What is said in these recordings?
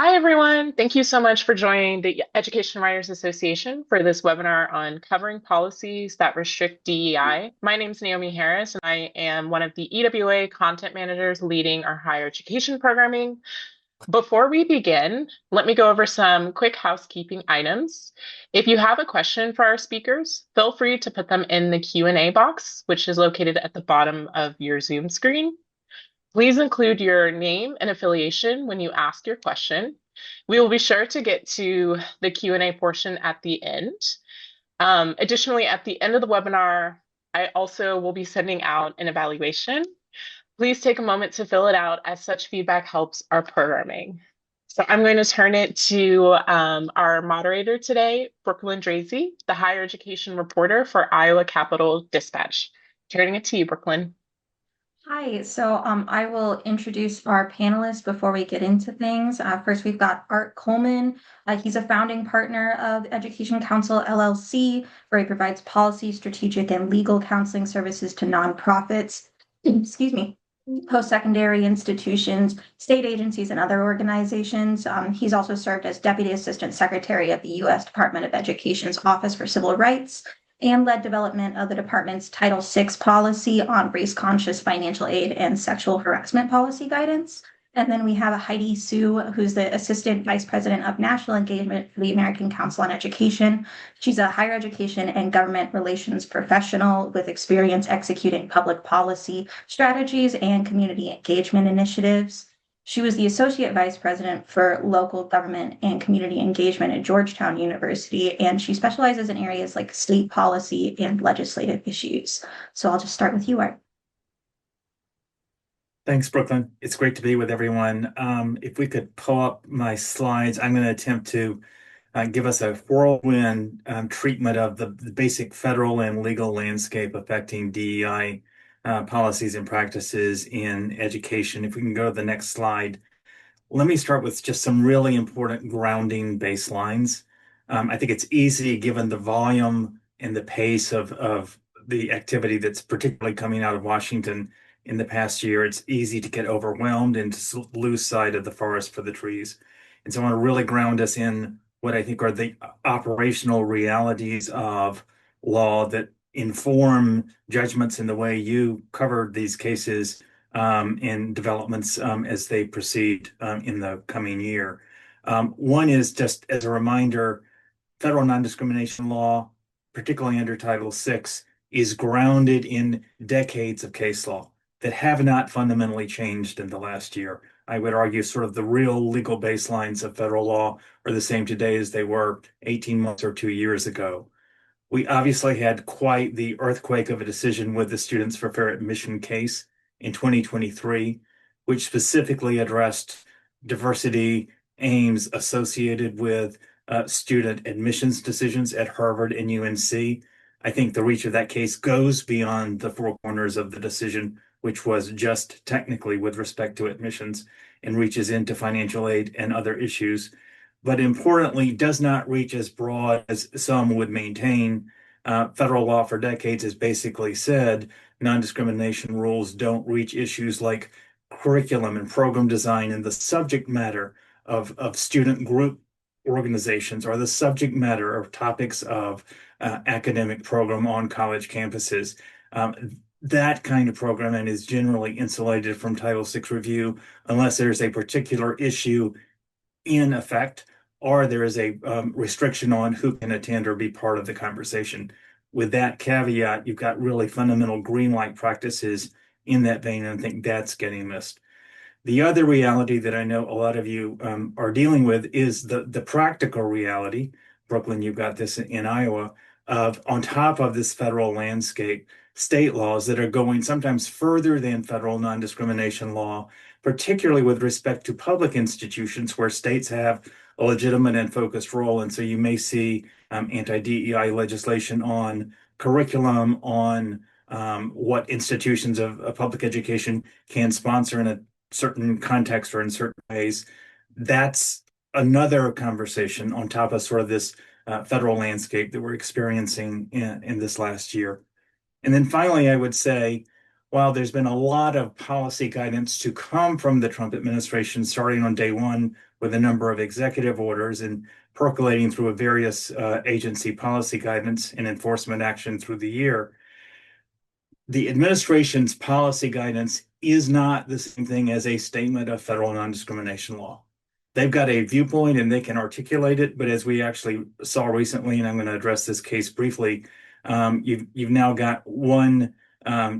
Hi, everyone. Thank you so much for joining the Education Writers Association for this webinar on covering policies that restrict DEI. My name is Naomi Harris, and I am one of the EWA content managers leading our higher education programming. Before we begin, let me go over some quick housekeeping items. If you have a question for our speakers, feel free to put them in the Q&A box, which is located at the bottom of your Zoom screen. Please include your name and affiliation when you ask your question. We will be sure to get to the Q&A portion at the end. Additionally, at the end of the webinar, I also will be sending out an evaluation. Please take a moment to fill it out as such feedback helps our programming. So I'm going to turn it to our moderator today, Brooklyn Drazy, the higher education reporter for Iowa Capital Dispatch. Turning it to you, Brooklyn. Hi, I will introduce our panelists before we get into things. First, we've got Art Coleman. He's a founding partner of Education Council LLC, where he provides policy, strategic, and legal counseling services to nonprofits, excuse me, post-secondary institutions, state agencies, and other organizations. He's also served as Deputy Assistant Secretary of the U.S. Department of Education's Office for Civil Rights and led development of the department's Title VI policy on race-conscious financial aid and sexual harassment policy guidance. And then we have Heidi Sue, who's the Assistant Vice President of National Engagement for the American Council on Education. She's a higher education and government relations professional with experience executing public policy strategies and community engagement initiatives. She was the Associate Vice President for Local Government and Community Engagement at Georgetown University, and she specializes in areas like state policy and legislative issues. So I'll just start with you, Art. Thanks, Brooklyn. It's great to be with everyone. If we could pull up my slides, I'm going to attempt to give us a whirlwind treatment of the basic federal and legal landscape affecting DEI policies and practices in education. If we can go to the next slide. Let me start with just some really important grounding baselines. I think it's easy, given the volume and the pace of the activity that's particularly coming out of Washington in the past year, it's easy to get overwhelmed and to lose sight of the forest for the trees. And so I want to really ground us in what I think are the operational realities of law that inform judgments in the way you covered these cases and developments as they proceed in the coming year. One is, just as a reminder, federal non-discrimination law, particularly under Title VI, is grounded in decades of case law that have not fundamentally changed in the last year. I would argue sort of the real legal baselines of federal law are the same today as they were 18 months or 2 years ago. We obviously had quite the earthquake of a decision with the Students for Fair Admission case in 2023, which specifically addressed diversity aims associated with student admissions decisions at Harvard and UNC. I think the reach of that case goes beyond the four corners of the decision, which was just technically with respect to admissions, and reaches into financial aid and other issues, but importantly, does not reach as broad as some would maintain. Federal law for decades has basically said non-discrimination rules don't reach issues like curriculum and program design and the subject matter of student group organizations or the subject matter of topics of academic program on college campuses. That kind of programming is generally insulated from Title VI review unless there's a particular issue in effect or there is a restriction on who can attend or be part of the conversation. With that caveat, you've got really fundamental green light practices in that vein, and I think that's getting missed. The other reality that I know a lot of you are dealing with is the practical reality. Brooklyn, you've got this in Iowa, of on top of this federal landscape, state laws that are going sometimes further than federal non-discrimination law, particularly with respect to public institutions where states have a legitimate and focused role. And so you may see anti-DEI legislation on curriculum, on what institutions of public education can sponsor in a certain context or in certain ways. That's another conversation on top of sort of this federal landscape that we're experiencing in this last year. And then finally, I would say, while there's been a lot of policy guidance to come from the Trump administration starting on day one with a number of executive orders and percolating through a various agency policy guidance and enforcement action through the year. The administration's policy guidance is not the same thing as a statement of federal non-discrimination law. They've got a viewpoint and they can articulate it, but as we actually saw recently, and I'm going to address this case briefly, you've now got one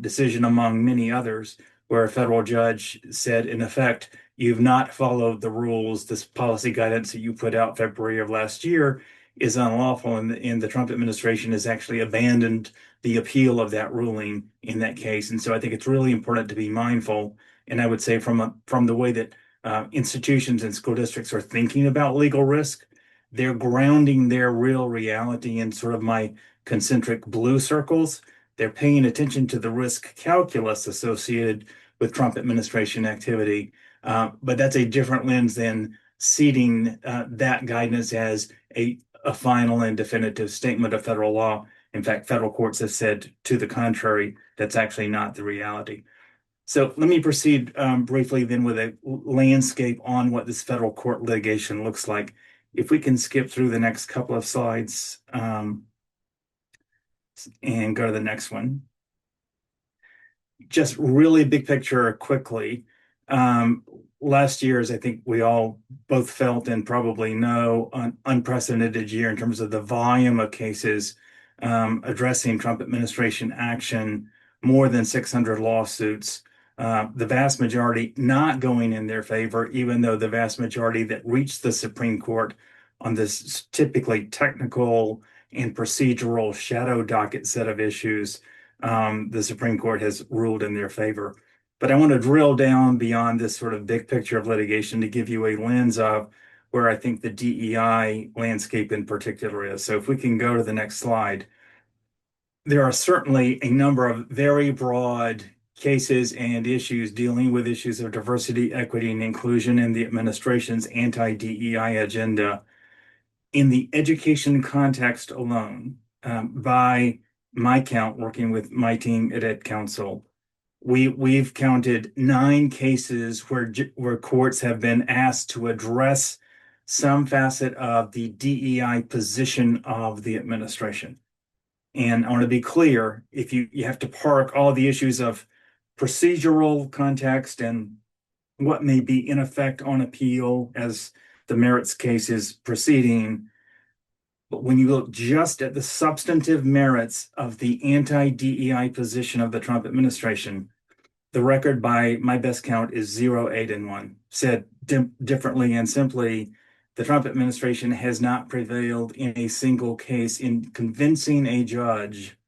decision among many others where a federal judge said, in effect, you've not followed the rules. This policy guidance that you put out February of last year is unlawful, and the Trump administration has actually abandoned the appeal of that ruling in that case. And so I think it's really important to be mindful. And I would say from the way that institutions and school districts are thinking about legal risk, they're grounding their real reality in sort of my concentric blue circles. They're paying attention to the risk calculus associated with Trump administration activity. But that's a different lens than seating that guidance as a final and definitive statement of federal law. In fact, federal courts have said to the contrary, that's actually not the reality. So let me proceed briefly then with a landscape on what this federal court litigation looks like. If we can skip through the next couple of slides and go to the next one. Just really big picture quickly. Last year, as I think we all both felt and probably know, an unprecedented year in terms of the volume of cases addressing Trump administration action, more than 600 lawsuits, the vast majority not going in their favor, even though the vast majority that reached the Supreme Court on this typically technical and procedural shadow docket set of issues, the Supreme Court has ruled in their favor. But I want to drill down beyond this sort of big picture of litigation to give you a lens of where I think the DEI landscape in particular is. So if we can go to the next slide, there are certainly a number of very broad cases and issues dealing with issues of diversity, equity, and inclusion in the administration's anti-DEI agenda. In the education context alone, by my count, working with my team at Ed Council, we've counted 9 cases where courts have been asked to address some facet of the DEI position of the administration. And I want to be clear, if you have to park all the issues of procedural context and what may be in effect on appeal as the merits case is proceeding. But when you look just at the substantive merits of the anti-DEI position of the Trump administration, the record by my best count is 0, 8, and 1. Said differently and simply, the Trump administration has not prevailed in a single case in convincing a judge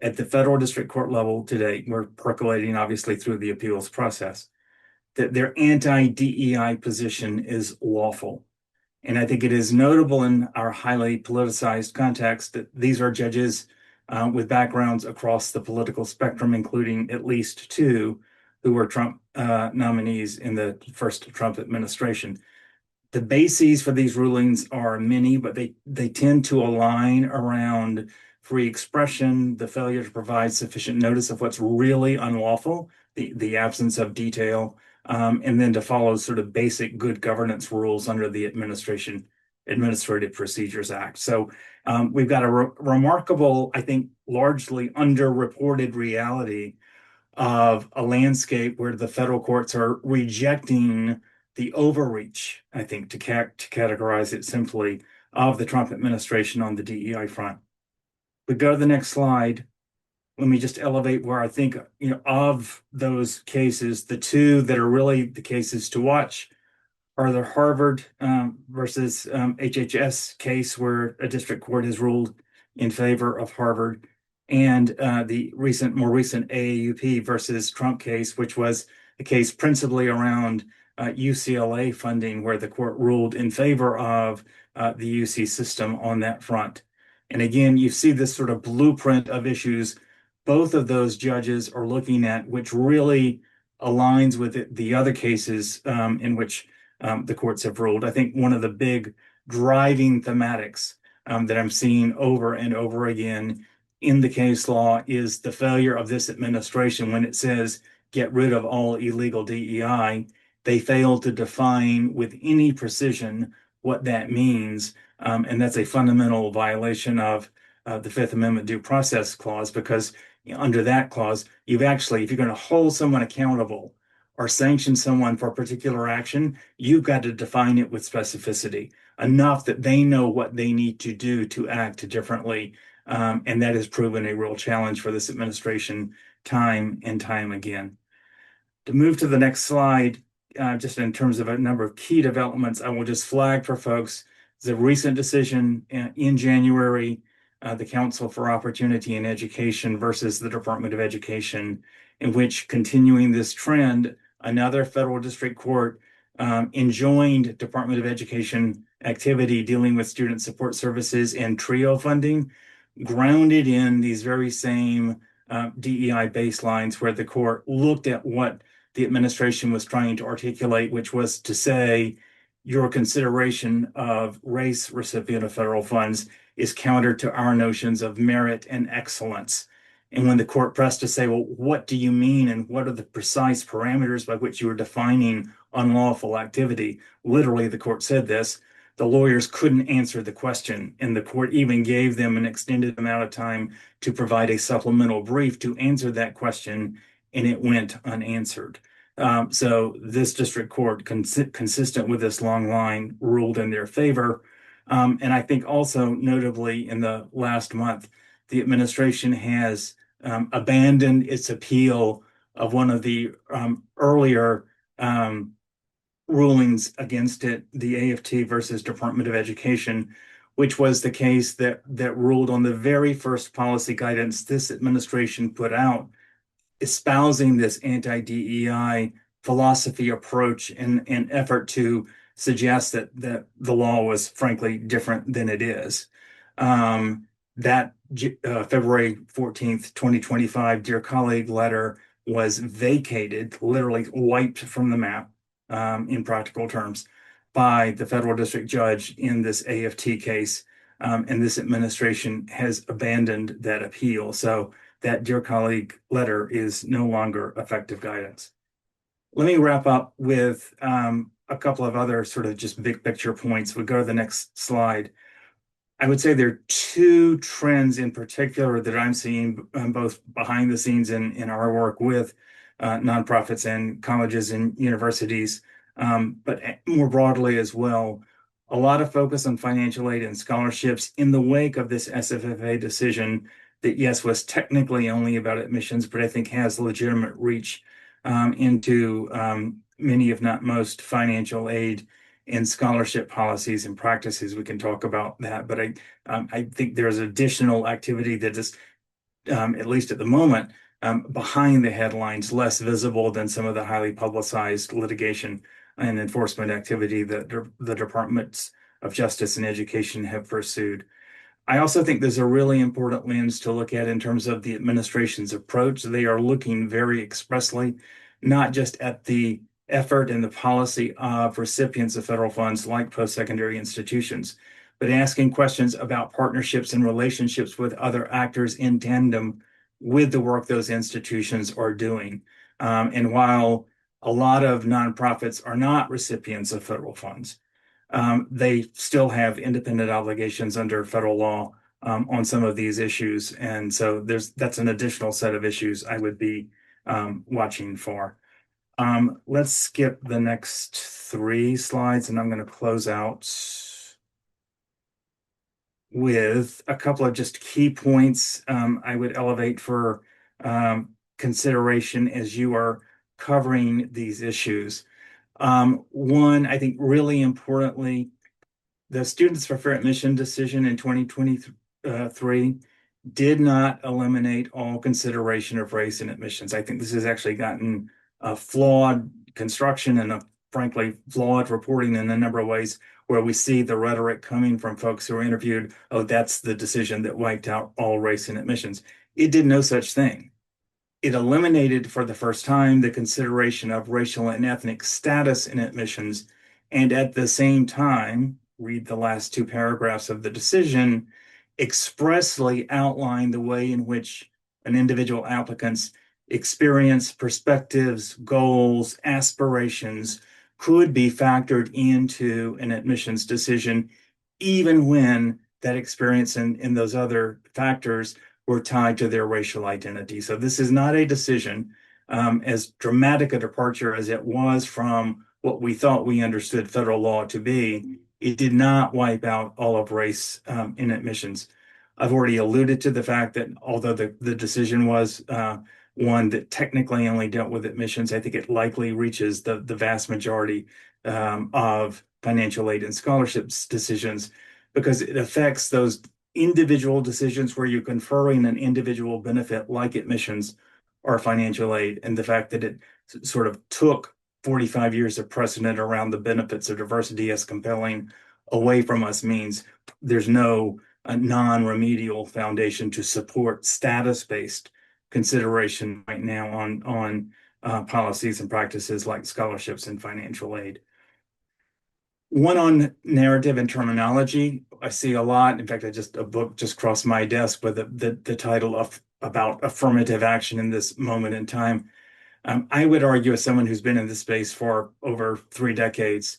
at the federal district court level today. We're percolating obviously through the appeals process, that their anti-DEI position is lawful. And I think it is notable in our highly politicized context that these are judges with backgrounds across the political spectrum, including at least 2 who were Trump nominees in the first Trump administration. The bases for these rulings are many, but they tend to align around free expression, the failure to provide sufficient notice of what's really unlawful, the absence of detail, and then to follow sort of basic good governance rules under the Administrative Procedures Act. So we've got a remarkable, I think, largely underreported reality of a landscape where the federal courts are rejecting the overreach, I think, to categorize it simply, of the Trump administration on the DEI front. We go to the next slide. Let me just elevate where I think, of those cases, the 2 that are really the cases to watch are the Harvard versus HHS case, where a district court has ruled in favor of Harvard, and the more recent AAUP versus Trump case, which was a case principally around UCLA funding, where the court ruled in favor of the UC system on that front. And again, you see this sort of blueprint of issues both of those judges are looking at, which really aligns with the other cases in which the courts have ruled. I think one of the big driving thematics that I'm seeing over and over again in the case law is the failure of this administration when it says get rid of all illegal DEI, they fail to define with any precision what that means. And that's a fundamental violation of the Fifth Amendment due process clause, because under that clause, you've actually, if you're going to hold someone accountable or sanction someone for a particular action, you've got to define it with specificity, enough that they know what they need to do to act differently. And that has proven a real challenge for this administration time and time again. To move to the next slide, just in terms of a number of key developments, I will just flag for folks the recent decision in January, the Council for Opportunity in Education versus the Department of Education, in which, continuing this trend, another federal district court enjoined Department of Education activity dealing with student support services and TRIO funding, grounded in these very same DEI baselines, where the court looked at what the administration was trying to articulate, which was to say your consideration of race recipient of federal funds is counter to our notions of merit and excellence. And when the court pressed to say, well, what do you mean and what are the precise parameters by which you are defining unlawful activity? Literally, the court said this. The lawyers couldn't answer the question, and the court even gave them an extended amount of time to provide a supplemental brief to answer that question, and it went unanswered. So this district court, consistent with this long line, ruled in their favor. And I think also notably in the last month, the administration has abandoned its appeal of one of the earlier rulings against it, the AFT versus Department of Education, which was the case that ruled on the very first policy guidance this administration put out, espousing this anti-DEI philosophy approach and effort to suggest that the law was frankly different than it is. That February 14th, 2025, Dear Colleague letter was vacated, literally wiped from the map, in practical terms, by the federal district judge in this AFT case. And this administration has abandoned that appeal. So that Dear Colleague letter is no longer effective guidance. Let me wrap up with a couple of other sort of just big picture points. We go to the next slide. I would say there are two trends in particular that I'm seeing both behind the scenes in our work with nonprofits and colleges and universities, but more broadly as well. A lot of focus on financial aid and scholarships in the wake of this SFFA decision that, yes, was technically only about admissions, but I think has legitimate reach into many, if not most, financial aid and scholarship policies and practices. We can talk about that, but I think there's additional activity that is, at least at the moment, behind the headlines, less visible than some of the highly publicized litigation and enforcement activity that the Departments of Justice and Education have pursued. I also think there's a really important lens to look at in terms of the administration's approach. They are looking very expressly, not just at the effort and the policy of recipients of federal funds like post-secondary institutions, but asking questions about partnerships and relationships with other actors in tandem with the work those institutions are doing. And while a lot of nonprofits are not recipients of federal funds, they still have independent obligations under federal law on some of these issues. And so that's an additional set of issues I would be watching for. Let's skip the next 3 slides, and I'm going to close out with a couple of just key points I would elevate for consideration as you are covering these issues. One, I think really importantly, the Students for Fair Admission decision in 2023 did not eliminate all consideration of race in admissions. I think this has actually gotten a flawed construction and a frankly flawed reporting in a number of ways, where we see the rhetoric coming from folks who are interviewed, oh, that's the decision that wiped out all race in admissions. It did no such thing. It eliminated for the first time the consideration of racial and ethnic status in admissions, and at the same time, read the last 2 paragraphs of the decision, expressly outlined the way in which an individual applicant's experience, perspectives, goals, aspirations could be factored into an admissions decision, even when that experience and those other factors were tied to their racial identity. So this is not a decision, as dramatic a departure as it was from what we thought we understood federal law to be. It did not wipe out all of race in admissions. I've already alluded to the fact that although the decision was one that technically only dealt with admissions, I think it likely reaches the vast majority of financial aid and scholarships decisions, because it affects those individual decisions where you're conferring an individual benefit like admissions or financial aid, and the fact that it sort of took 45 years of precedent around the benefits of diversity as compelling away from us means there's no non-remedial foundation to support status-based consideration right now on policies and practices like scholarships and financial aid. One on narrative and terminology, I see a lot. In fact, a book just crossed my desk with the title of about affirmative action in this moment in time. I would argue, as someone who's been in this space for over 3 decades,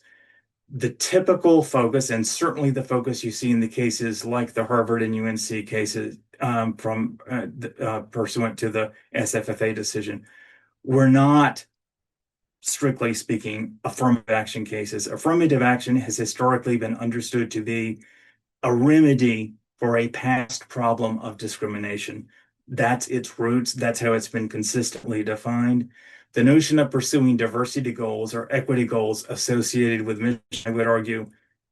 the typical focus, and certainly the focus you see in the cases like the Harvard and UNC cases pursuant to the SFFA decision, were not, strictly speaking, affirmative action cases. Affirmative action has historically been understood to be a remedy for a past problem of discrimination. That's its roots. That's how it's been consistently defined. The notion of pursuing diversity goals or equity goals associated with mission, I would argue,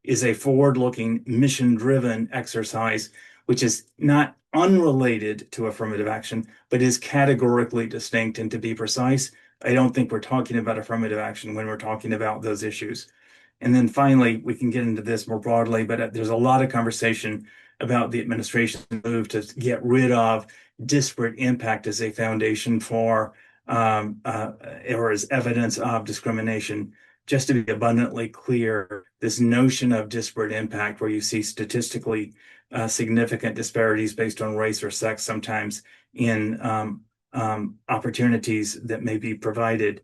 is a forward-looking, mission-driven exercise, which is not unrelated to affirmative action, but is categorically distinct. And to be precise, I don't think we're talking about affirmative action when we're talking about those issues. And then finally, we can get into this more broadly, but there's a lot of conversation about the administration's move to get rid of disparate impact as a foundation for or as evidence of discrimination. Just to be abundantly clear, this notion of disparate impact, where you see statistically significant disparities based on race or sex, sometimes in opportunities that may be provided,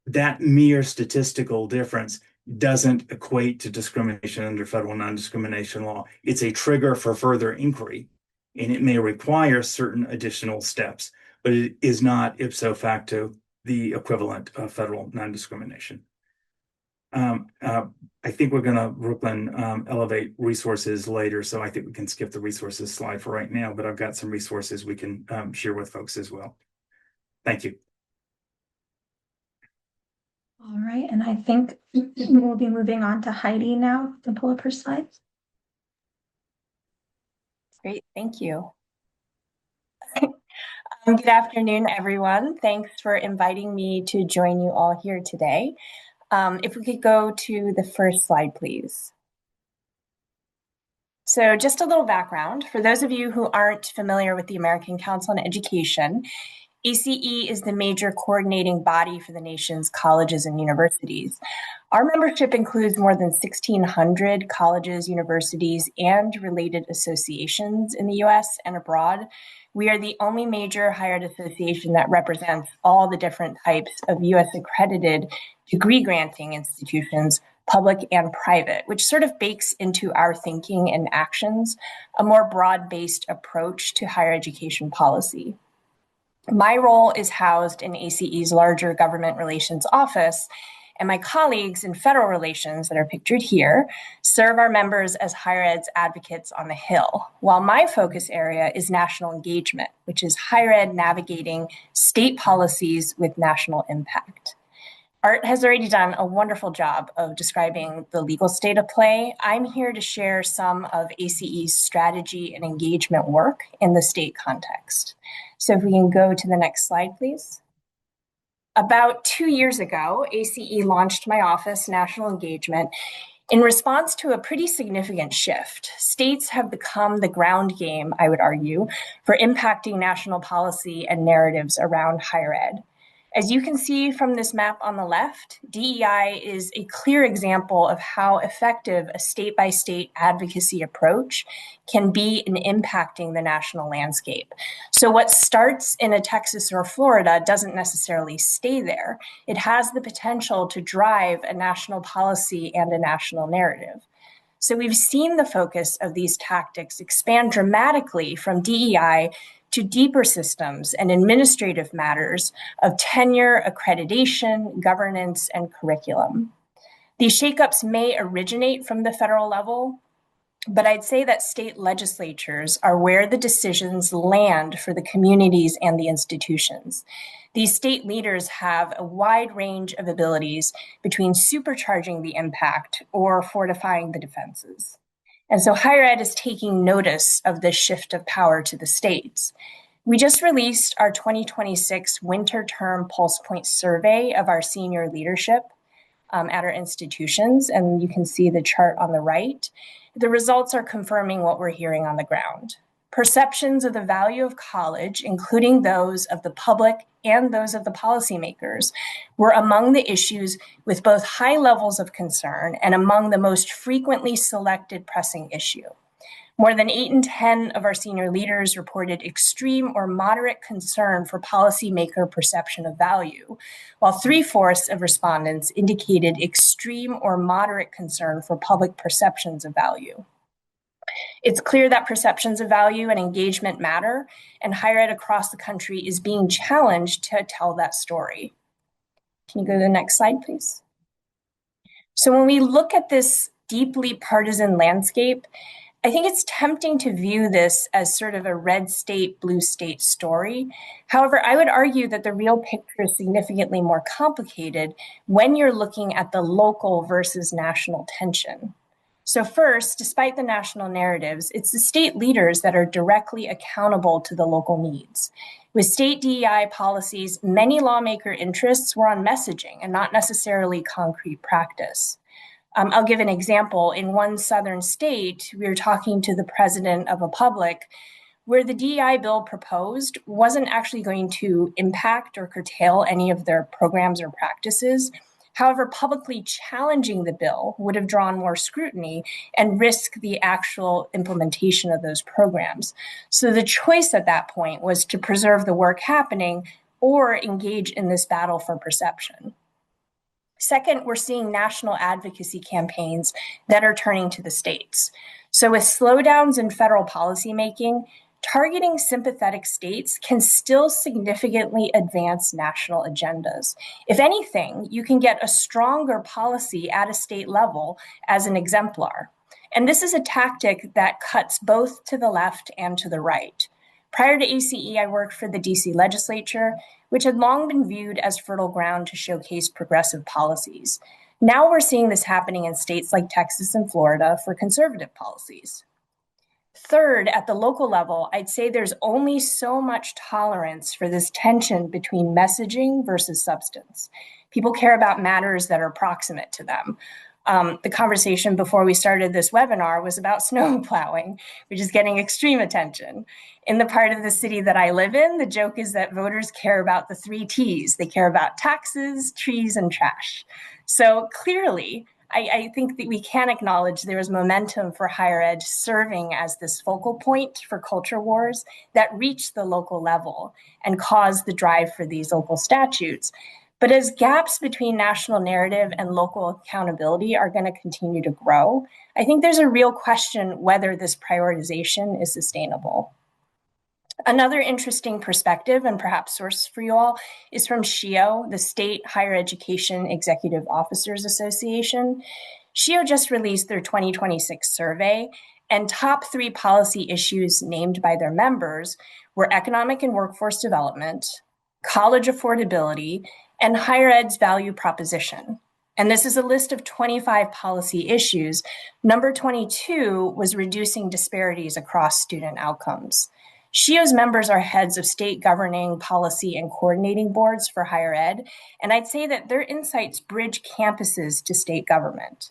that mere statistical difference doesn't equate to discrimination under federal non-discrimination law. It's a trigger for further inquiry, and it may require certain additional steps, but it is not ipso facto the equivalent of federal non-discrimination. I think we're going to, Brooklyn, elevate resources later, so I think we can skip the resources slide for right now, but I've got some resources we can share with folks as well. Thank you. All right, and I think we'll be moving on to Heidi now to pull up her slides. Great, thank you. Good afternoon, everyone. Thanks for inviting me to join you all here today. If we could go to the first slide, please. So just a little background. For those of you who aren't familiar with the American Council on Education, ACE is the major coordinating body for the nation's colleges and universities. Our membership includes more than 1,600 colleges, universities, and related associations in the US and abroad. We are the only major higher ed association that represents all the different types of US accredited degree granting institutions, public and private, which sort of bakes into our thinking and actions a more broad-based approach to higher education policy. My role is housed in ACE's larger government relations office, and my colleagues in federal relations that are pictured here serve our members as higher ed's advocates on the Hill, while my focus area is national engagement, which is higher ed navigating state policies with national impact. Art has already done a wonderful job of describing the legal state of play. I'm here to share some of ACE's strategy and engagement work in the state context. So if we can go to the next slide, please. About 2 years ago, ACE launched my office, National Engagement, in response to a pretty significant shift. States have become the ground game, I would argue, for impacting national policy and narratives around higher ed. As you can see from this map on the left, DEI is a clear example of how effective a state-by-state advocacy approach can be in impacting the national landscape. So what starts in a Texas or Florida doesn't necessarily stay there. It has the potential to drive a national policy and a national narrative. So we've seen the focus of these tactics expand dramatically from DEI to deeper systems and administrative matters of tenure, accreditation, governance, and curriculum. These shakeups may originate from the federal level, but I'd say that state legislatures are where the decisions land for the communities and the institutions. These state leaders have a wide range of abilities between supercharging the impact or fortifying the defenses. And so higher ed is taking notice of this shift of power to the states. We just released our 2026 winter term pulse point survey of our senior leadership at our institutions, and you can see the chart on the right. The results are confirming what we're hearing on the ground. Perceptions of the value of college, including those of the public and those of the policymakers, were among the issues with both high levels of concern and among the most frequently selected pressing issue. More than 8 in 10 of our senior leaders reported extreme or moderate concern for policymaker perception of value, while 3/4 of respondents indicated extreme or moderate concern for public perceptions of value. It's clear that perceptions of value and engagement matter, and higher ed across the country is being challenged to tell that story. Can you go to the next slide, please? So when we look at this deeply partisan landscape, I think it's tempting to view this as sort of a red state, blue state story. However, I would argue that the real picture is significantly more complicated when you're looking at the local versus national tension. So first, despite the national narratives, it's the state leaders that are directly accountable to the local needs. With state DEI policies, many lawmaker interests were on messaging and not necessarily concrete practice. I'll give an example. In one southern state, we were talking to the president of a public where the DEI bill proposed wasn't actually going to impact or curtail any of their programs or practices. However, publicly challenging the bill would have drawn more scrutiny and risked the actual implementation of those programs. So the choice at that point was to preserve the work happening or engage in this battle for perception. Second, we're seeing national advocacy campaigns that are turning to the states. So with slowdowns in federal policymaking, targeting sympathetic states can still significantly advance national agendas. If anything, you can get a stronger policy at a state level as an exemplar. And this is a tactic that cuts both to the left and to the right. Prior to ACE, I worked for the DC legislature, which had long been viewed as fertile ground to showcase progressive policies. Now we're seeing this happening in states like Texas and Florida for conservative policies. Third, at the local level, I'd say there's only so much tolerance for this tension between messaging versus substance. People care about matters that are proximate to them. The conversation before we started this webinar was about snow plowing, which is getting extreme attention. In the part of the city that I live in, the joke is that voters care about the 3 T's. They care about taxes, trees, and trash. So clearly, I think that we can acknowledge there is momentum for higher ed serving as this focal point for culture wars that reach the local level and cause the drive for these local statutes. But as gaps between national narrative and local accountability are going to continue to grow, I think there's a real question whether this prioritization is sustainable. Another interesting perspective and perhaps source for you all is from SHEO, the State Higher Education Executive Officers Association. SHEO just released their 2026 survey, and top 3 policy issues named by their members were economic and workforce development, college affordability, and higher ed's value proposition. And this is a list of 25 policy issues. Number 22 was reducing disparities across student outcomes. SHEO's members are heads of state governing policy and coordinating boards for higher ed, and I'd say that their insights bridge campuses to state government.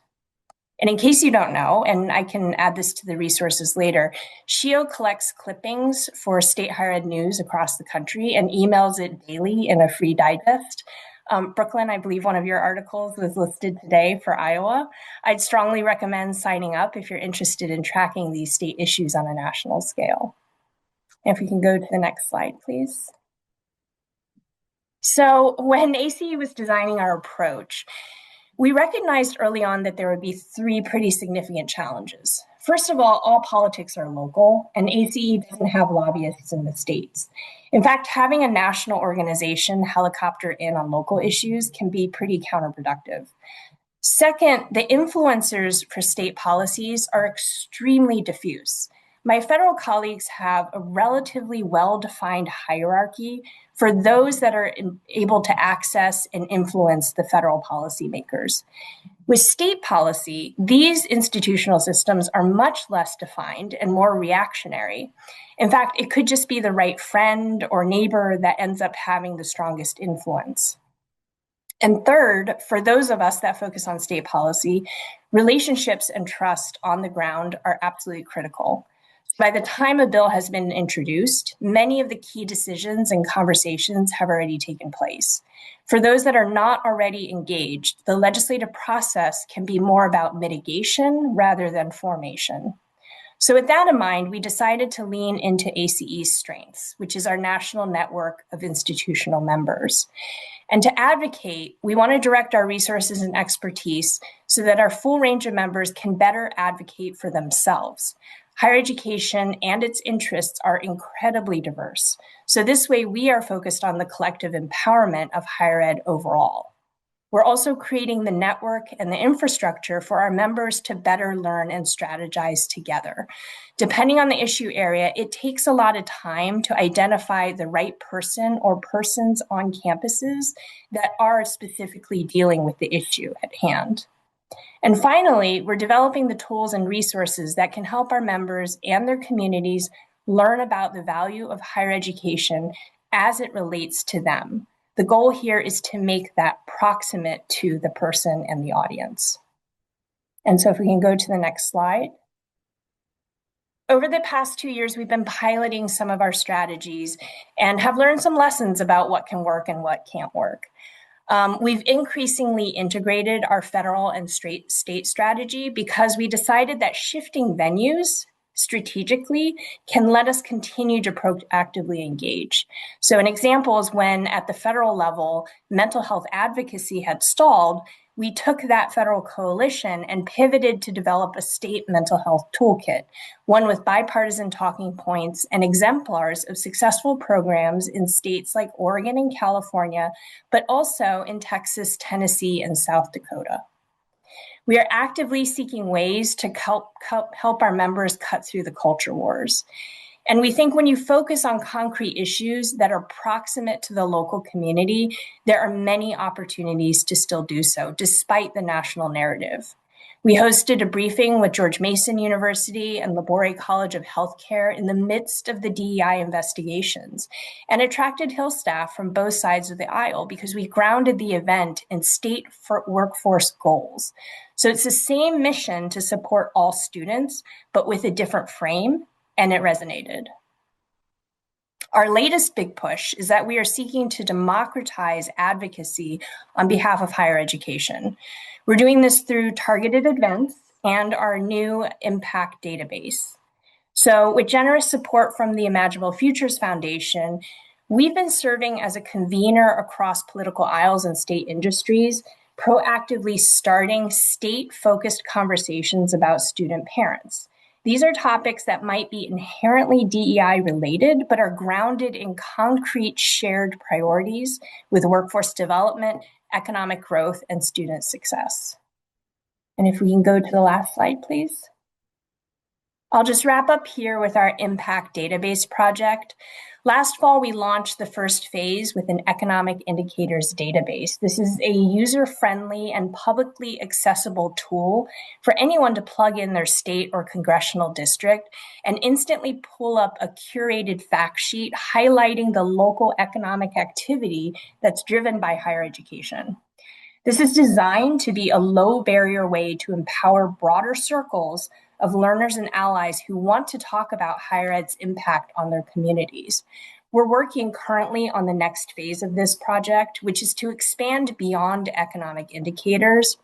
And in case you don't know, and I can add this to the resources later, SHIO collects clippings for state higher ed news across the country and emails it daily in a free digest. Brooklyn, I believe one of your articles was listed today for Iowa. I'd strongly recommend signing up if you're interested in tracking these state issues on a national scale. And if we can go to the next slide, please. So when ACE was designing our approach, we recognized early on that there would be three pretty significant challenges. First of all politics are local, and ACE doesn't have lobbyists in the states. In fact, having a national organization helicopter in on local issues can be pretty counterproductive. Second, the influencers for state policies are extremely diffuse. My federal colleagues have a relatively well-defined hierarchy for those that are able to access and influence the federal policymakers. With state policy, these institutional systems are much less defined and more reactionary. In fact, it could just be the right friend or neighbor that ends up having the strongest influence. And third, for those of us that focus on state policy, relationships and trust on the ground are absolutely critical. By the time a bill has been introduced, many of the key decisions and conversations have already taken place. For those that are not already engaged, the legislative process can be more about mitigation rather than formation. So with that in mind, we decided to lean into ACE's strengths, which is our national network of institutional members. And to advocate, we want to direct our resources and expertise so that our full range of members can better advocate for themselves. Higher education and its interests are incredibly diverse. So this way, we are focused on the collective empowerment of higher ed overall. We're also creating the network and the infrastructure for our members to better learn and strategize together. Depending on the issue area, it takes a lot of time to identify the right person or persons on campuses that are specifically dealing with the issue at hand. And finally, we're developing the tools and resources that can help our members and their communities learn about the value of higher education as it relates to them. The goal here is to make that proximate to the person and the audience. And so if we can go to the next slide. Over the past 2 years, we've been piloting some of our strategies and have learned some lessons about what can work and what can't work. We've increasingly integrated our federal and state strategy because we decided that shifting venues strategically can let us continue to proactively engage. So an example is when at the federal level, mental health advocacy had stalled, we took that federal coalition and pivoted to develop a state mental health toolkit, one with bipartisan talking points and exemplars of successful programs in states like Oregon and California, but also in Texas, Tennessee, and South Dakota. We are actively seeking ways to help our members cut through the culture wars. And we think when you focus on concrete issues that are proximate to the local community, there are many opportunities to still do so, despite the national narrative. We hosted a briefing with George Mason University and Labore College of Healthcare in the midst of the DEI investigations and attracted Hill staff from both sides of the aisle because we grounded the event in state workforce goals. So it's the same mission to support all students, but with a different frame, and it resonated. Our latest big push is that we are seeking to democratize advocacy on behalf of higher education. We're doing this through targeted events and our new impact database. So with generous support from the Imaginable Futures Foundation, we've been serving as a convener across political aisles and state industries, proactively starting state-focused conversations about student parents. These are topics that might be inherently DEI related, but are grounded in concrete shared priorities with workforce development, economic growth, and student success. And if we can go to the last slide, please. I'll just wrap up here with our impact database project. Last fall, we launched the first phase with an economic indicators database. This is a user-friendly and publicly accessible tool for anyone to plug in their state or congressional district and instantly pull up a curated fact sheet highlighting the local economic activity that's driven by higher education. This is designed to be a low barrier way to empower broader circles of learners and allies who want to talk about higher ed's impact on their communities. We're working currently on the next phase of this project, which is to expand beyond economic indicators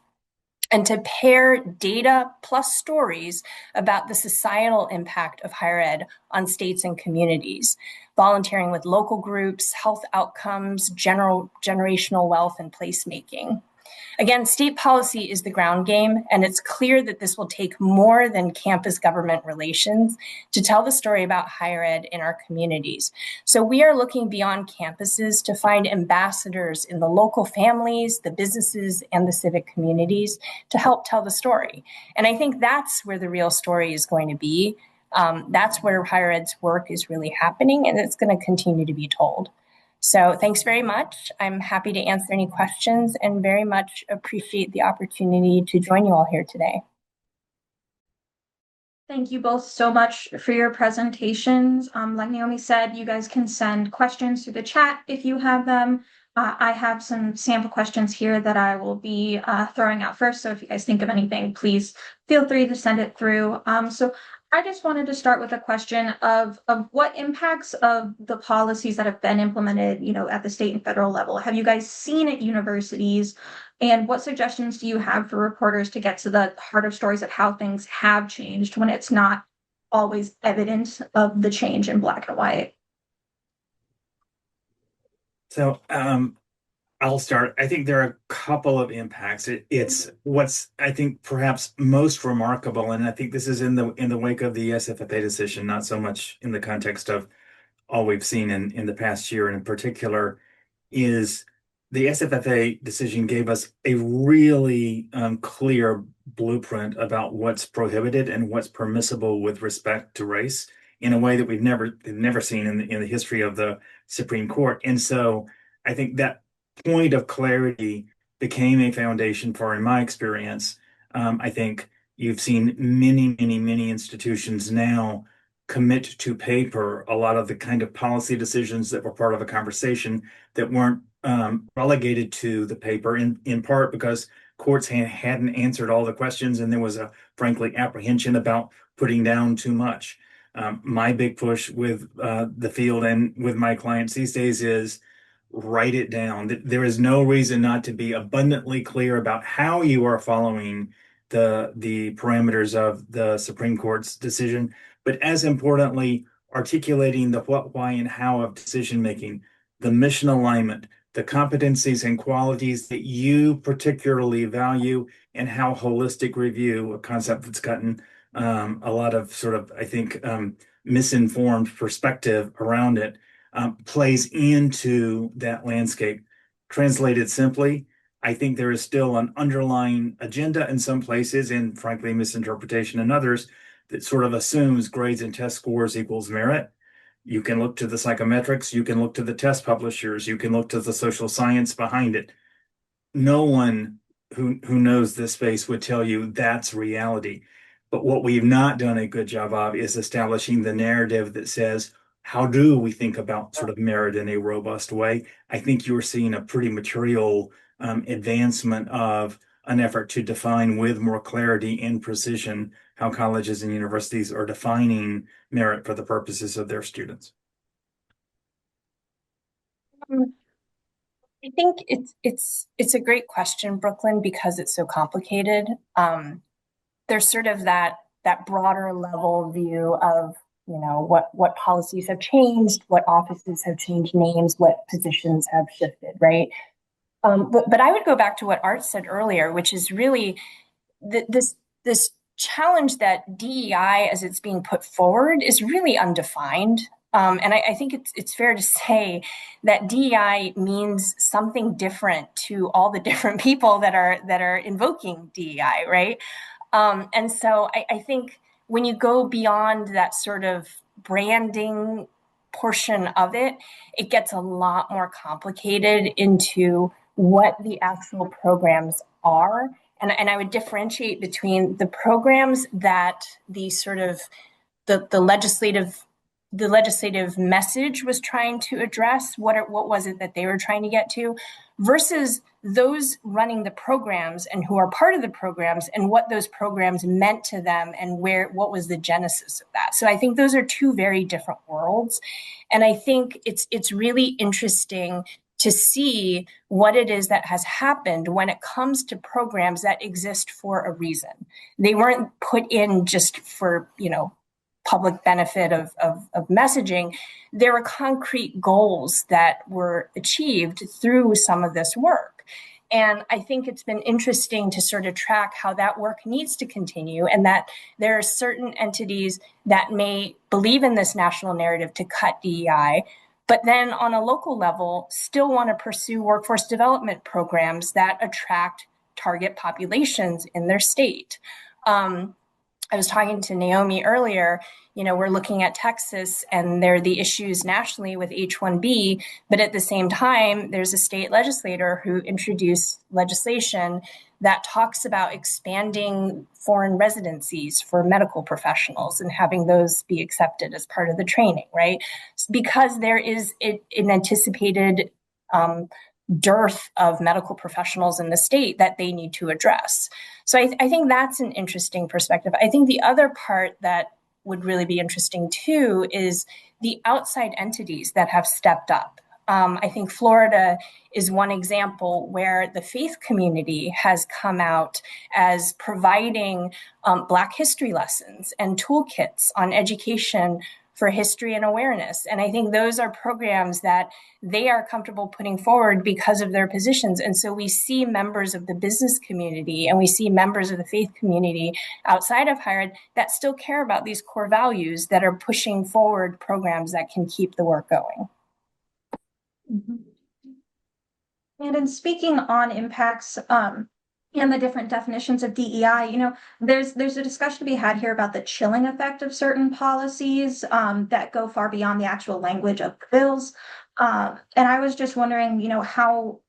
and to pair data plus stories about the societal impact of higher ed on states and communities, volunteering with local groups, health outcomes, generational wealth, and placemaking. Again, state policy is the ground game, and it's clear that this will take more than campus government relations to tell the story about higher ed in our communities. So we are looking beyond campuses to find ambassadors in the local families, the businesses, and the civic communities to help tell the story. And I think that's where the real story is going to be. That's where higher ed's work is really happening, and it's going to continue to be told. So thanks very much. I'm happy to answer any questions and very much appreciate the opportunity to join you all here today. Thank you both so much for your presentations. Like Naomi said, you guys can send questions through the chat if you have them. I have some sample questions here that I will be throwing out first. So if you guys think of anything, please feel free to send it through. So I just wanted to start with a question of what impacts of the policies that have been implemented, at the state and federal level, have you guys seen at universities? And what suggestions do you have for reporters to get to the heart of stories of how things have changed when it's not always evidence of the change in black and white? So I'll start. I think there are a couple of impacts. It's what's I think perhaps most remarkable, and I think this is in the wake of the SFFA decision, not so much in the context of all we've seen in the past year, and in particular, is the SFFA decision gave us a really clear blueprint about what's prohibited and what's permissible with respect to race in a way that we've never seen in the history of the Supreme Court. And so I think that point of clarity became a foundation for, in my experience, I think you've seen many institutions now commit to paper a lot of the kind of policy decisions that were part of a conversation that weren't relegated to the paper, in part because courts hadn't answered all the questions, and there was a frankly apprehension about putting down too much. My big push with the field and with my clients these days is write it down. There is no reason not to be abundantly clear about how you are following the parameters of the Supreme Court's decision, but as importantly, articulating the what, why, and how of decision making, the mission alignment, the competencies and qualities that you particularly value, and how holistic review, a concept that's gotten a lot of sort of, I think, misinformed perspective around it, plays into that landscape. Translated simply, I think there is still an underlying agenda in some places, and frankly, misinterpretation in others, that sort of assumes grades and test scores equals merit. You can look to the psychometrics, you can look to the test publishers, you can look to the social science behind it. No one who knows this space would tell you that's reality. But what we've not done a good job of is establishing the narrative that says, how do we think about sort of merit in a robust way? I think you're seeing a pretty material advancement of an effort to define with more clarity and precision how colleges and universities are defining merit for the purposes of their students. I think it's a great question, Brooklyn, because it's so complicated. There's sort of that broader level view of what policies have changed, what offices have changed names, what positions have shifted, right? But I would go back to what Art said earlier, which is really this challenge that DEI, as it's being put forward, is really undefined. And I think it's fair to say that DEI means something different to all the different people that are invoking DEI, right? And so I think when you go beyond that sort of branding portion of it, it gets a lot more complicated into what the actual programs are. And I would differentiate between the programs that the sort of the legislative the legislative message was trying to address, what was it that they were trying to get to, versus those running the programs and who are part of the programs and what those programs meant to them and what was the genesis of that. So I think those are two very different worlds. And I think it's really interesting to see what it is that has happened when it comes to programs that exist for a reason. They weren't put in just for, public benefit of messaging. There were concrete goals that were achieved through some of this work. And I think it's been interesting to sort of track how that work needs to continue, and that there are certain entities that may believe in this national narrative to cut DEI, but then on a local level still want to pursue workforce development programs that attract target populations in their state. I was talking to Naomi earlier, we're looking at Texas and there are the issues nationally with H-1B, but at the same time, there's a state legislator who introduced legislation that talks about expanding foreign residencies for medical professionals and having those be accepted as part of the training, right? Because there is an anticipated dearth of medical professionals in the state that they need to address. So I think that's an interesting perspective. I think the other part that would really be interesting too is the outside entities that have stepped up. I think Florida is one example where the faith community has come out as providing Black history lessons and toolkits on education for history and awareness. And I think those are programs that they are comfortable putting forward because of their positions. And so we see members of the business community and we see members of the faith community outside of higher ed that still care about these core values that are pushing forward programs that can keep the work going. Mm-hmm. And in speaking on impacts, and the different definitions of DEI, there's a discussion to be had here about the chilling effect of certain policies that go far beyond the actual language of the bills. And I was just wondering, how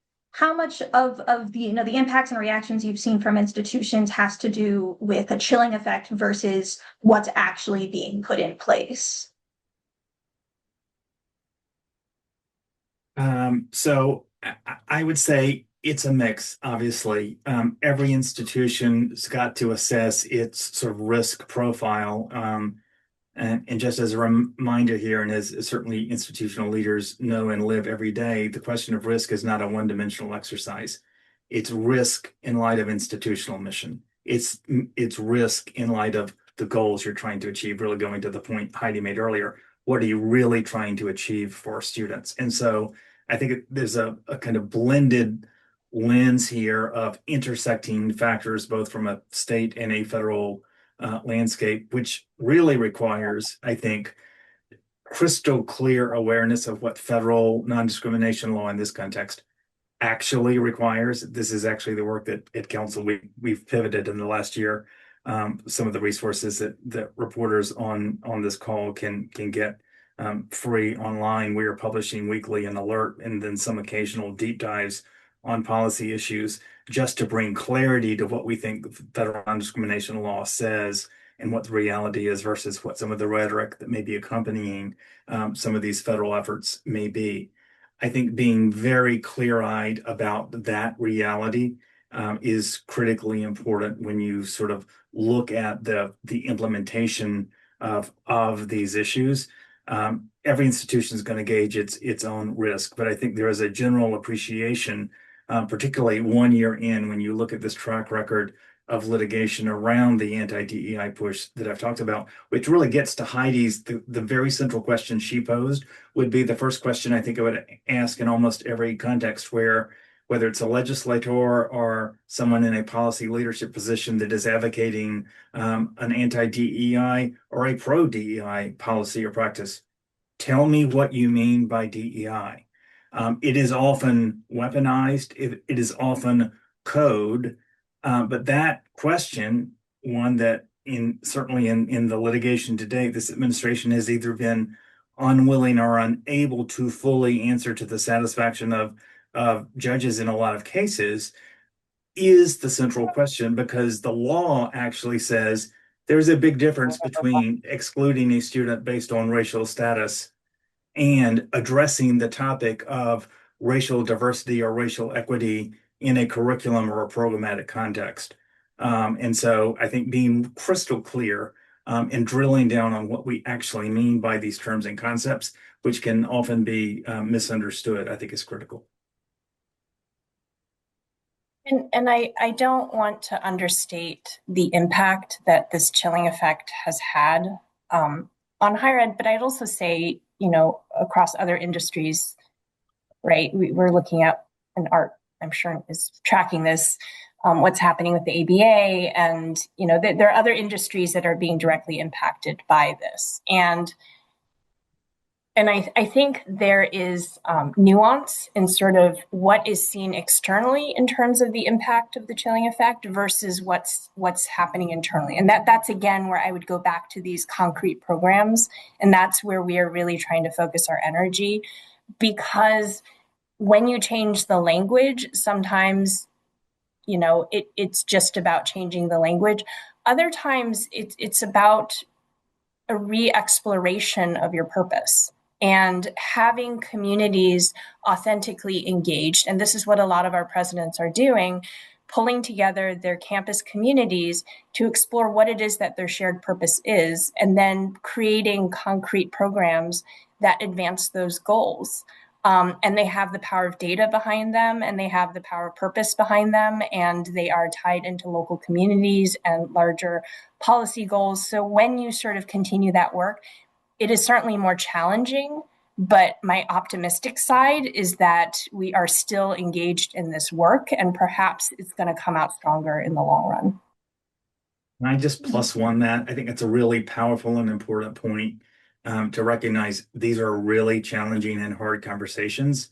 much of the the impacts and reactions you've seen from institutions has to do with a chilling effect versus what's actually being put in place. So I would say it's a mix, obviously. Every institution's got to assess its sort of risk profile. And just as a reminder here, and as certainly institutional leaders know and live every day, the question of risk is not a one-dimensional exercise. It's risk in light of institutional mission. It's risk in light of the goals you're trying to achieve, really going to the point Heidi made earlier. What are you really trying to achieve for students? And so I think there's a kind of blended lens here of intersecting factors, both from a state and a federal landscape, which really requires, I think, crystal clear awareness of what federal non-discrimination law in this context actually requires. This is actually the work that at Council we've pivoted in the last year. Some of the resources that reporters on this call can get free online. We are publishing weekly an alert and then some occasional deep dives on policy issues just to bring clarity to what we think the federal non-discrimination law says and what the reality is versus what some of the rhetoric that may be accompanying some of these federal efforts may be. I think being very clear-eyed about that reality is critically important when you sort of look at the implementation of these issues. Every institution is going to gauge its own risk, but I think there is a general appreciation, particularly 1 year in, when you look at this track record of litigation around the anti-DEI push that I've talked about, which really gets to Heidi's, the very central question she posed would be the first question I think I would ask in almost every context whether it's a legislator or someone in a policy leadership position that is advocating an anti-DEI or a pro-DEI policy or practice. Tell me what you mean by DEI. It is often weaponized. It is often code. But that question, one that certainly in the litigation today, this administration has either been unwilling or unable to fully answer to the satisfaction of judges in a lot of cases, is the central question, because the law actually says There's a big difference between excluding a student based on racial status and addressing the topic of racial diversity or racial equity in a curriculum or a programmatic context. And so I think being crystal clear and drilling down on what we actually mean by these terms and concepts, which can often be misunderstood, I think is critical. And I don't want to understate the impact that this chilling effect has had on higher ed, but I'd also say, across other industries, right? We're looking at, and art, I'm sure, is tracking this, what's happening with the ABA, and there are other industries that are being directly impacted by this. And I think there is nuance in sort of what is seen externally in terms of the impact of the chilling effect versus what's happening internally. And that's again where I would go back to these concrete programs. And that's where we are really trying to focus our energy, because when you change the language, sometimes, it's just about changing the language. Other times it's about a re-exploration of your purpose and having communities authentically engaged. And this is what a lot of our presidents are doing, pulling together their campus communities to explore what it is that their shared purpose is, and then creating concrete programs that advance those goals. And they have the power of data behind them, and they have the power of purpose behind them, and they are tied into local communities and larger policy goals. So when you sort of continue that work, it is certainly more challenging, but my optimistic side is that we are still engaged in this work, and perhaps it's going to come out stronger in the long run. And I just plus one that. I think it's a really powerful and important point to recognize these are really challenging and hard conversations,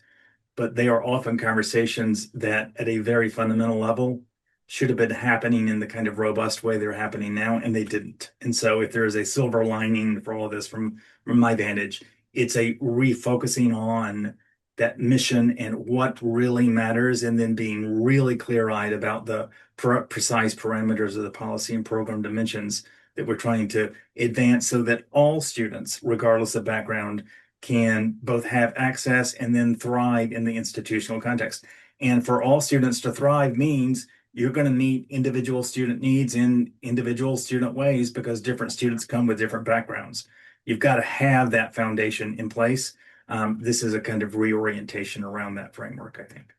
but they are often conversations that at a very fundamental level should have been happening in the kind of robust way they're happening now, and they didn't. And so if there is a silver lining for all of this from my vantage, it's a refocusing on that mission and what really matters, and then being really clear-eyed about the precise parameters of the policy and program dimensions that we're trying to advance so that all students, regardless of background, can both have access and then thrive in the institutional context. And for all students to thrive means you're going to meet individual student needs in individual student ways, because different students come with different backgrounds. You've got to have that foundation in place. This is a kind of reorientation around that framework, I think.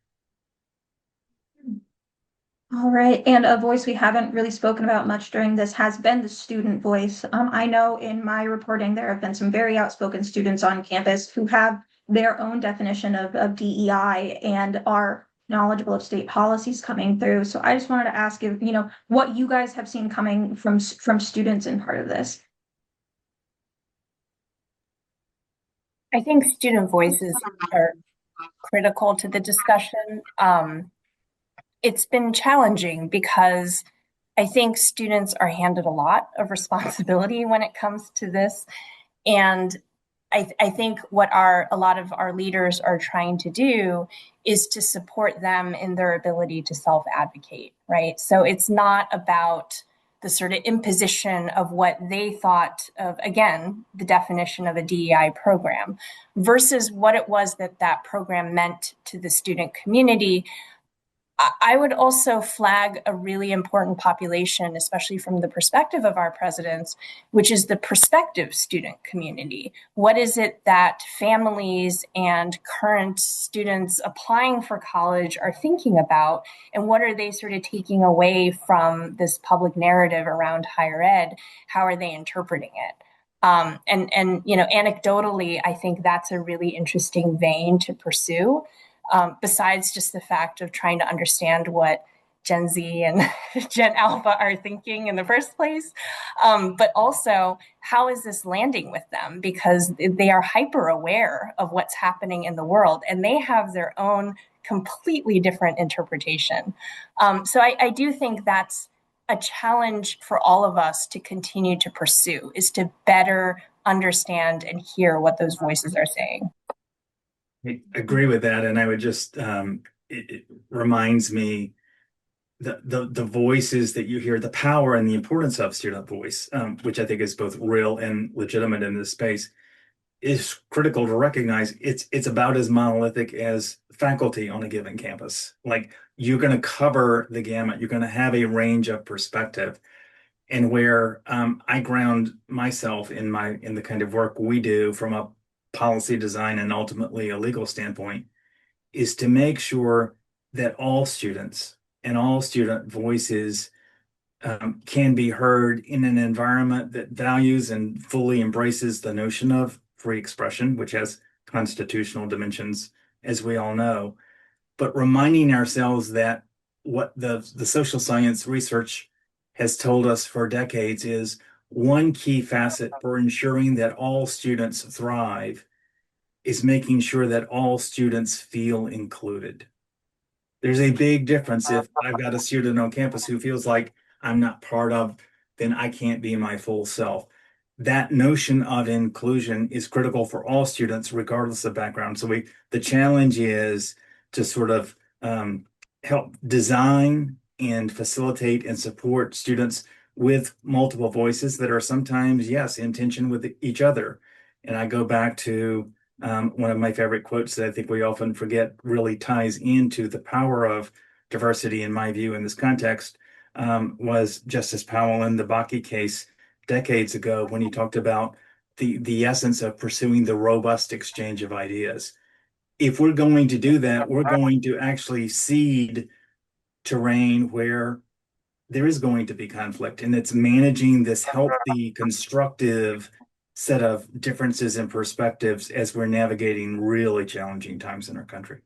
All right, and a voice we haven't really spoken about much during this has been the student voice. I know in my reporting there have been some very outspoken students on campus who have their own definition of DEI and are knowledgeable of state policies coming through. So I just wanted to ask if, what you guys have seen coming from students in part of this. I think student voices are critical to the discussion. It's been challenging because I think students are handed a lot of responsibility when it comes to this. And I think what a lot of our leaders are trying to do is to support them in their ability to self-advocate, right? So it's not about the sort of imposition of what they thought of, again, the definition of a DEI program versus what it was that program meant to the student community. I would also flag a really important population, especially from the perspective of our presidents, which is the prospective student community. What is it that families and current students applying for college are thinking about? And what are they sort of taking away from this public narrative around higher ed? How are they interpreting it? Anecdotally, I think that's a really interesting vein to pursue. Besides just the fact of trying to understand what Gen Z and Gen Alpha are thinking in the first place, but also how is this landing with them? Because they are hyper aware of what's happening in the world, and they have their own completely different interpretation. So I do think that's a challenge for all of us to continue to pursue, is to better understand and hear what those voices are saying. I agree with that. And I would just, it reminds me the voices that you hear, the power and the importance of student voice, which I think is both real and legitimate in this space, is critical to recognize. It's about as monolithic as faculty on a given campus. Like, you're going to cover the gamut. You're going to have a range of perspective. And where I ground myself in the kind of work we do from a policy design and ultimately a legal standpoint is to make sure that all students and all student voices can be heard in an environment that values and fully embraces the notion of free expression, which has constitutional dimensions, as we all know, but reminding ourselves that what the social science research has told us for decades is one key facet for ensuring that all students thrive is making sure that all students feel included. There's a big difference if I've got a student on campus who feels like I'm not part of, then I can't be my full self. That notion of inclusion is critical for all students, regardless of background. So the challenge is to sort of help design and facilitate and support students with multiple voices that are sometimes, yes, in tension with each other. And I go back to one of my favorite quotes that I think we often forget really ties into the power of diversity, in my view, in this context, was Justice Powell in the Bakke case decades ago, when he talked about the essence of pursuing the robust exchange of ideas. If we're going to do that, we're going to actually seed terrain where there is going to be conflict, and it's managing this healthy, constructive set of differences and perspectives as we're navigating really challenging times in our country.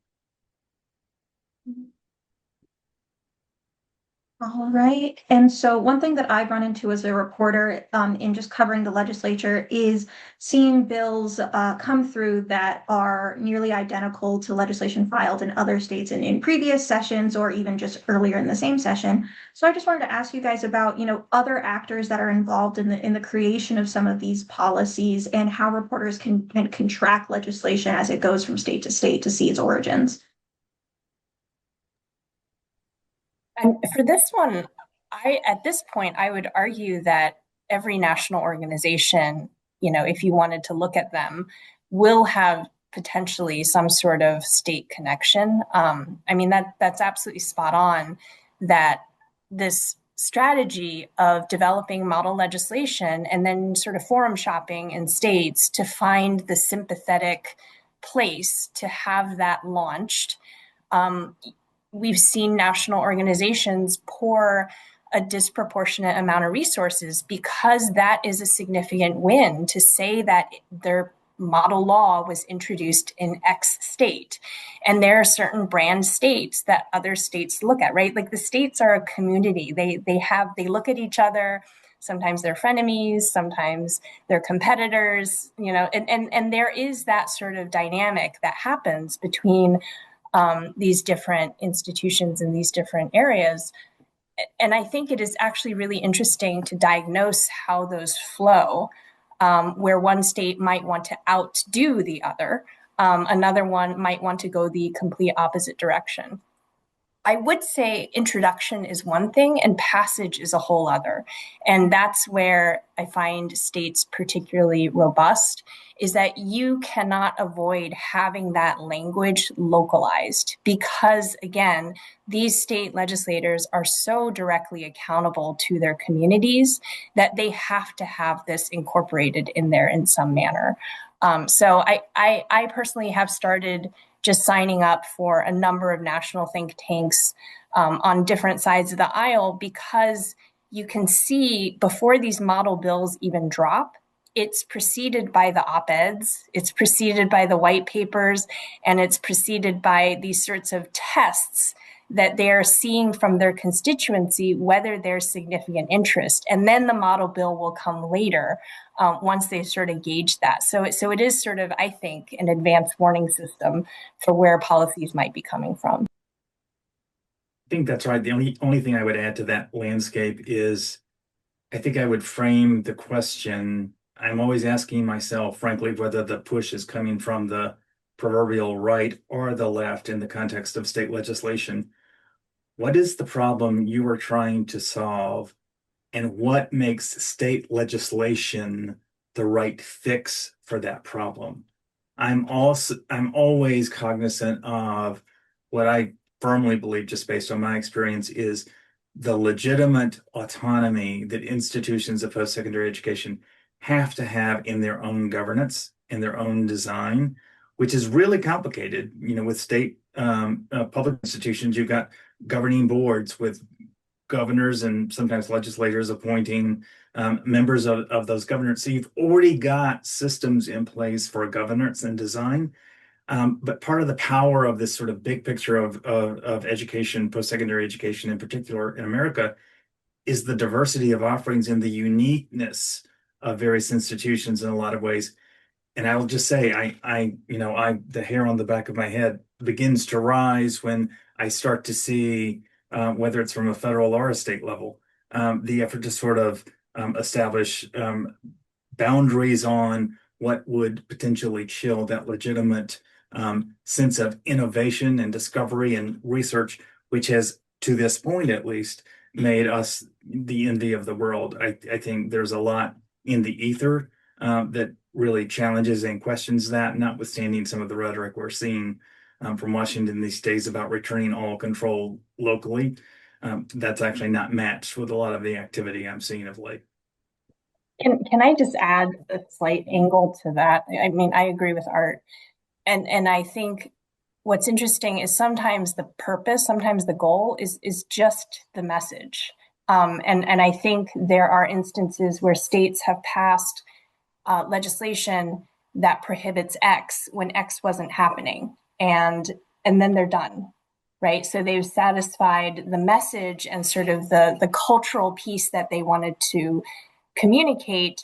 All right. And so one thing that I've run into as a reporter in just covering the legislature is seeing bills come through that are nearly identical to legislation filed in other states in previous sessions or even just earlier in the same session. So I just wanted to ask you guys about, other actors that are involved in the creation of some of these policies and how reporters can track legislation as it goes from state to see its origins. And for this one, at this point, I would argue that every national organization, if you wanted to look at them, will have potentially some sort of state connection. That's absolutely spot on, that this strategy of developing model legislation and then sort of forum shopping in states to find the sympathetic place to have that launched. We've seen national organizations pour a disproportionate amount of resources because that is a significant win to say that their model law was introduced in X state. And there are certain brand states that other states look at, right? Like, the states are a community. They look at each other. Sometimes they're frenemies, sometimes they're competitors, and there is that sort of dynamic that happens between these different institutions in these different areas. And I think it is actually really interesting to diagnose how those flow, where one state might want to outdo the other. Another one might want to go the complete opposite direction. I would say introduction is one thing and passage is a whole other. And that's where I find states particularly robust, is that you cannot avoid having that language localized because, again, these state legislators are so directly accountable to their communities that they have to have this incorporated in there in some manner. So I personally have started just signing up for a number of national think tanks on different sides of the aisle, because you can see before these model bills even drop, it's preceded by the op-eds, it's preceded by the white papers, and it's preceded by these sorts of tests that they're seeing from their constituency, whether there's significant interest. And then the model bill will come later once they sort of gauge that. So it is sort of, I think, an advanced warning system for where policies might be coming from. I think that's right. The only thing I would add to that landscape is I think I would frame the question. I'm always asking myself, frankly, whether the push is coming from the proverbial right or the left in the context of state legislation. what is the problem you are trying to solve, and what makes state legislation the right fix for that problem? I'm always cognizant of what I firmly believe, just based on my experience, is the legitimate autonomy that institutions of post-secondary education have to have in their own governance, in their own design, which is really complicated. With state public institutions, you've got governing boards with governors and sometimes legislators appointing members of those governors. So you've already got systems in place for governance and design. But part of the power of this sort of big picture of education, post-secondary education in particular in America, is the diversity of offerings and the uniqueness of various institutions in a lot of ways. And I'll just say, the hair on the back of my head begins to rise when I start to see, whether it's from a federal or a state level, the effort to sort of establish boundaries on what would potentially chill that legitimate sense of innovation and discovery and research, which has, to this point at least, made us the envy of the world. I think there's a lot in the ether that really challenges and questions that, notwithstanding some of the rhetoric we're seeing from Washington these days about returning all control locally. That's actually not matched with a lot of the activity I'm seeing of late. Can I just add a slight angle to that? I mean, I agree with Art. And I think what's interesting is sometimes the purpose, sometimes the goal is just the message. And I think there are instances where states have passed legislation that prohibits X when X wasn't happening, and then they're done, right? So they've satisfied the message and sort of the cultural piece that they wanted to communicate,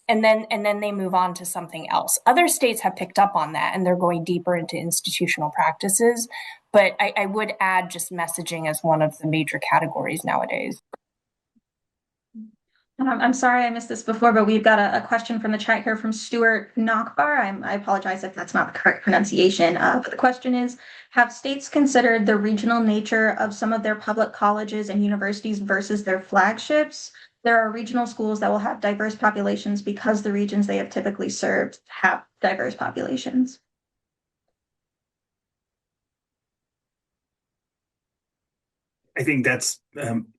and then they move on to something else. Other states have picked up on that, and they're going deeper into institutional practices. But I would add just messaging as one of the major categories nowadays. I'm sorry I missed this before, but we've got a question from the chat here from Stuart Knockbar. I apologize if that's not the correct pronunciation. But the question is, have states considered the regional nature of some of their public colleges and universities versus their flagships? There are regional schools that will have diverse populations because the regions they have typically served have diverse populations. I think that's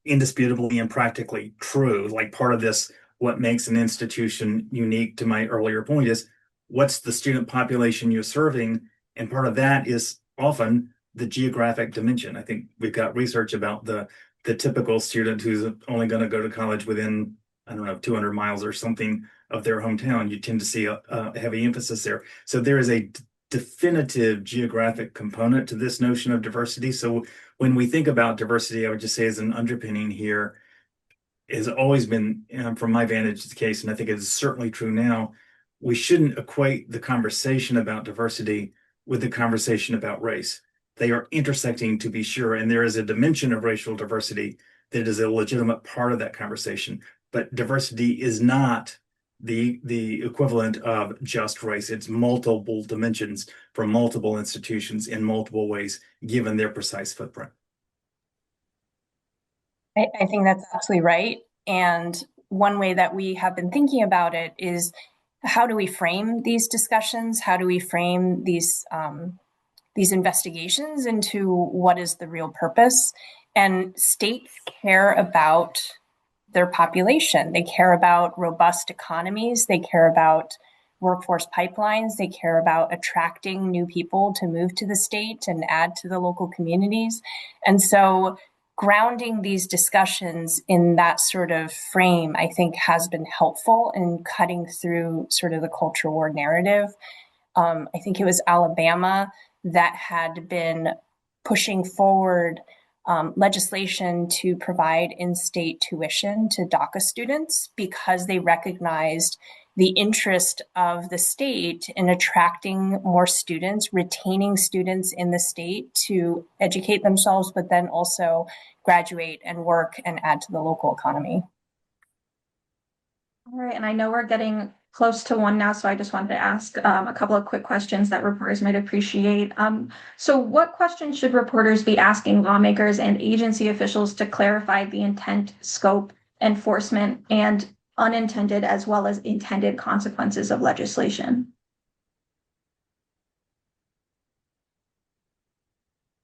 indisputably and practically true. Like, part of this, what makes an institution unique, to my earlier point, is what's the student population you're serving, and part of that is often the geographic dimension. I think we've got research about the typical student who's only going to go to college within, I don't know, 200 miles or something of their hometown. You tend to see a heavy emphasis there. So there is a definitive geographic component to this notion of diversity. So when we think about diversity, I would just say, as an underpinning here, has always been, from my vantage, the case, and I think it is certainly true now, we shouldn't equate the conversation about diversity with the conversation about race. They are intersecting, to be sure, and there is a dimension of racial diversity that is a legitimate part of that conversation. But diversity is not the equivalent of just race. It's multiple dimensions from multiple institutions in multiple ways, given their precise footprint. I think that's absolutely right. And one way that we have been thinking about it is, how do we frame these discussions? How do we frame these investigations into what is the real purpose? And states care about their population. They care about robust economies. They care about workforce pipelines. They care about attracting new people to move to the state and add to the local communities. And so grounding these discussions in that sort of frame, I think, has been helpful in cutting through sort of the culture war narrative. I think it was Alabama that had been pushing forward legislation to provide in-state tuition to DACA students because they recognized the interest of the state in attracting more students, retaining students in the state to educate themselves, but then also graduate and work and add to the local economy. All right, and I know we're getting close to one now, so I just wanted to ask a couple of quick questions that reporters might appreciate. So what questions should reporters be asking lawmakers and agency officials to clarify the intent, scope, enforcement, and unintended as well as intended consequences of legislation?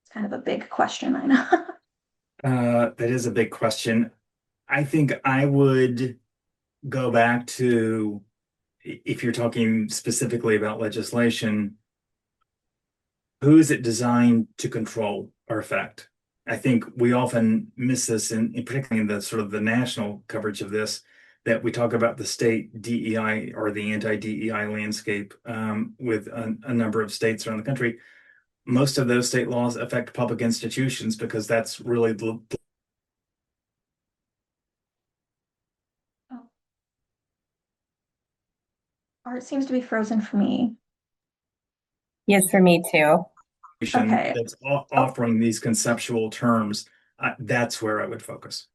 It's kind of a big question, I know. That is a big question. I think I would go back to, if you're talking specifically about legislation, who is it designed to control or affect? I think we often miss this in particularly in the sort of the national coverage of this, that we talk about the state DEI or the anti-DEI landscape with a number of states around the country. Most of those state laws affect public institutions because that's really the Art seems to be frozen for me. Yes, for me too. Okay. that's offering these conceptual terms. That's where I would focus.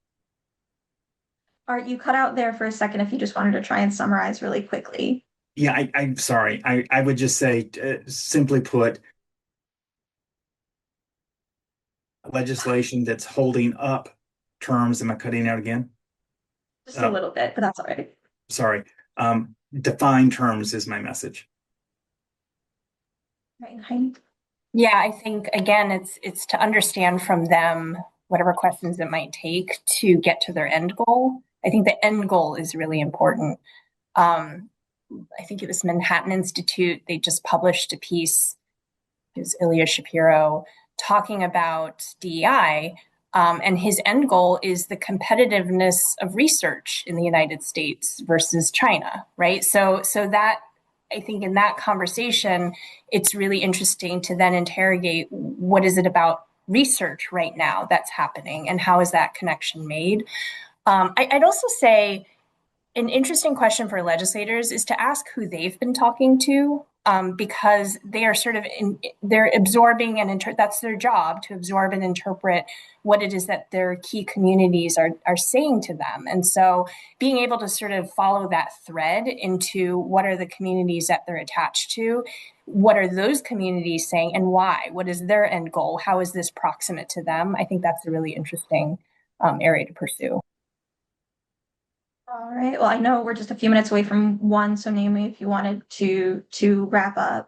Art, you cut out there for a second if you just wanted to try and summarize really quickly. Yeah, I'm sorry. I would just say, simply put, legislation that's holding up terms. Am I cutting out again? Just a little bit, but that's all right. Sorry. Define terms is my message. Right, Heidi? Yeah, I think again, it's to understand from them whatever questions it might take to get to their end goal. I think the end goal is really important. I think it was Manhattan Institute. They just published a piece. It was Ilya Shapiro talking about DEI, and his end goal is the competitiveness of research in the United States versus China, right? So that I think in that conversation, it's really interesting to then interrogate what is it about research right now that's happening and how is that connection made. I'd also say an interesting question for legislators is to ask who they've been talking to, because they are sort of they're absorbing and that's their job, to absorb and interpret what it is that their key communities are saying to them. And so being able to sort of follow that thread into what are the communities that they're attached to, what are those communities saying and why, what is their end goal, how is this proximate to them? I think that's a really interesting area to pursue. All right. Well, I know we're just a few minutes away from one, so Naomi, if you wanted to wrap up.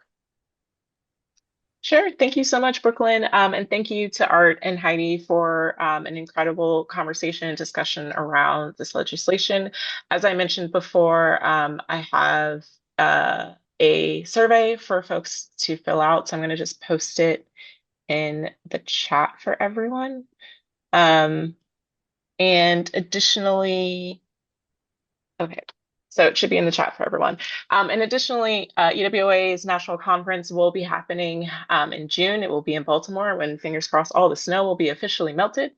Sure. Thank you so much, Brooklyn. And thank you to Art and Heidi for an incredible conversation and discussion around this legislation. As I mentioned before, I have a survey for folks to fill out. So I'm going to just post it in the chat for everyone. And additionally, okay, so it should be in the chat for everyone. And additionally, EWOA's national conference will be happening in June. It will be in Baltimore when, fingers crossed, all the snow will be officially melted.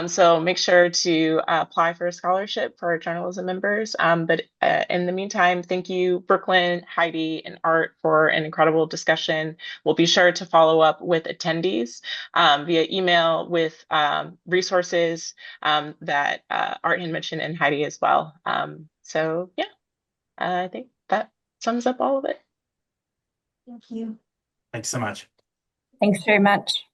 So make sure to apply for a scholarship for our journalism members. But in the meantime, thank you, Brooklyn, Heidi, and Art for an incredible discussion. We'll be sure to follow up with attendees via email with resources that Art had mentioned and Heidi as well. So yeah, I think that sums up all of it. Thank you. Thanks so much. Thanks very much.